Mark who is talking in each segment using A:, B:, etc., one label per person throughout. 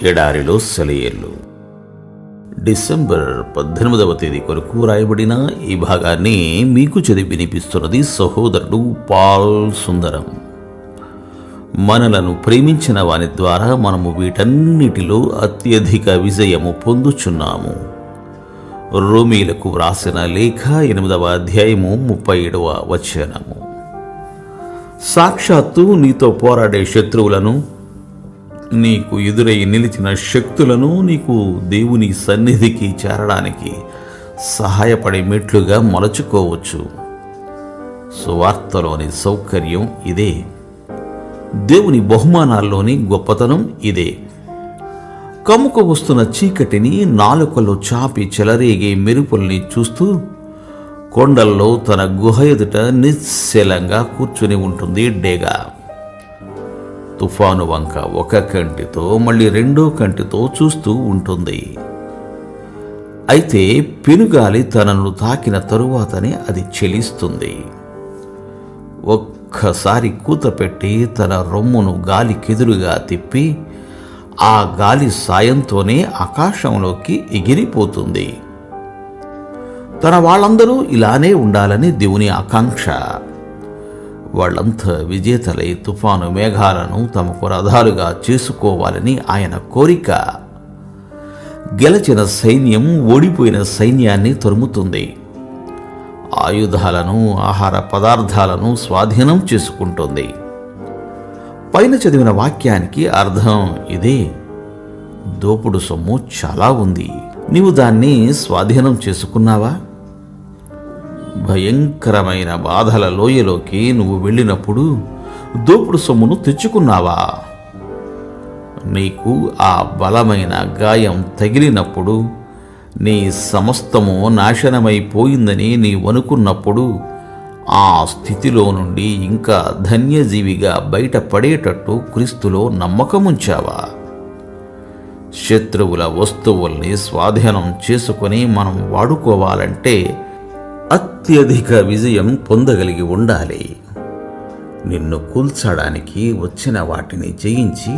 A: ఎడారిలో సెలయేళ్ళు. డిసెంబర్ 18వ తేదీ కొరకు రాయబడిన ఈ భాగాన్ని మీకు చదివి వినిపిస్తున్నది సహోదరుడు పాల్ సుందరం. మనలను ప్రేమించిన వాని ద్వారా మనము వీటన్నిటిలో అత్యధిక విజయము పొందుచున్నాము. రోమీలకు వ్రాసిన లేఖ 8వ అధ్యాయము 37వ వచనము. సాక్షాత్తు నీతో పోరాడే శత్రువులను, నీకు ఎదురై నిలిచిన శక్తులను నీకు దేవుని సన్నిధికి చేరడానికి సహాయపడే మెట్లుగా మలచుకోవచ్చు. సువార్తలోని సౌకర్యం ఇదే. దేవుని బహుమానాల్లోని గొప్పతనం ఇదే. కమ్ముకు వస్తున్న చీకటిని నాలుకలో చాపి చెలరేగే మెరుపుల్ని చూస్తూ కొండల్లో తన గుహ ఎదుట నిశ్చలంగా కూర్చుని ఉంటుంది డేగా. తుఫాను వంక ఒక కంటితో మళ్ళీ రెండో కంటితో చూస్తూ ఉంటుంది. అయితే పెనుగాలి తనను తాకిన తరువాతనే అది చెలిస్తుంది. ఒక్కసారి కూత పెట్టి తన రొమ్మును గాలికెదురుగా తిప్పి ఆ గాలి సాయంతోనే ఆకాశంలోకి ఎగిరిపోతుంది. తన వాళ్ళందరూ ఇలానే ఉండాలని దేవుని ఆకాంక్ష. వాళ్ళంతా విజేతలై తుఫాను మేఘాలను తమకు రథాలుగా చేసుకోవాలని ఆయన కోరిక. గెలిచిన సైన్యం ఓడిపోయిన సైన్యాన్ని తరుముతుంది. ఆయుధాలను, ఆహార పదార్థాలను స్వాధీనం చేసుకుంటుంది. పైన చదివిన వాక్యానికి అర్థం ఇదే. దోపుడు సొమ్ము చాలా ఉంది. నీవు దాన్ని స్వాధీనం చేసుకున్నావా? భయంకరమైన బాధల లోయలోకి నువ్వు వెళ్ళినప్పుడు దోపుడు సొమ్మును తెచ్చుకున్నావా? నీకు ఆ బలమైన గాయం తగిలినప్పుడు, నీ సమస్తము నాశనమైపోయిందని నీవనుకున్నప్పుడు ఆ స్థితిలో నుండి ఇంకా ధన్యజీవిగా బయటపడేటట్టు క్రీస్తులో నమ్మకముంచావా? శత్రువుల వస్తువుల్ని స్వాధీనం చేసుకొని మనం వాడుకోవాలంటే అత్యధిక విజయం పొందగలిగి ఉండాలి. నిన్ను కూల్చడానికి వచ్చిన వాటిని జయించి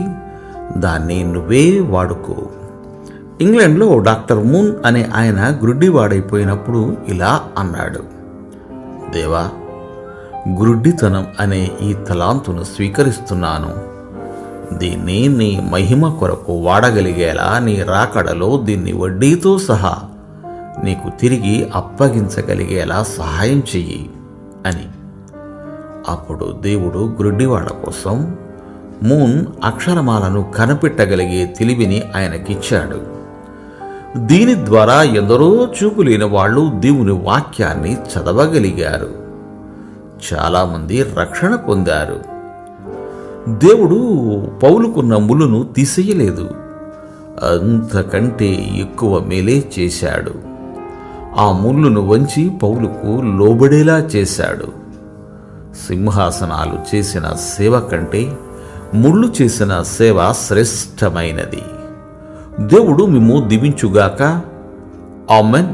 A: దాన్ని నువ్వే వాడుకో. ఇంగ్లాండ్లో డాక్టర్ మూన్ అనే ఆయన గ్రుడ్డివాడైపోయినప్పుడు ఇలా అన్నాడు: దేవా, గ్రుడ్డితనం అనే ఈ తలాంతును స్వీకరిస్తున్నాను. దీన్ని నీ మహిమ కొరకు వాడగలిగేలా నీ రాకడలో దీన్ని వడ్డీతో సహా నీకు తిరిగి అప్పగించగలిగేలా సహాయం చెయ్యి అని. అప్పుడు దేవుడు గ్రుడ్డివాడ కోసం మూన్ అక్షరమాలను కనిపెట్టగలిగే తెలివిని ఆయనకిచ్చాడు. దీని ద్వారా ఎందరో చూపులేని వాళ్ళు దేవుని వాక్యాన్ని చదవగలిగారు. చాలామంది రక్షణ పొందారు. దేవుడు పౌలుకున్న ముళ్ళును తీసేయలేదు, అంతకంటే ఎక్కువ మేలే చేశాడు. ఆ ముళ్ళును వంచి పౌలుకు లోబడేలా చేశాడు. సింహాసనాలు చేసిన సేవ కంటే ముళ్ళు చేసిన సేవ శ్రేష్టమైనది. దేవుడు మిమ్ము దీవించుగాక. ఆమెన్.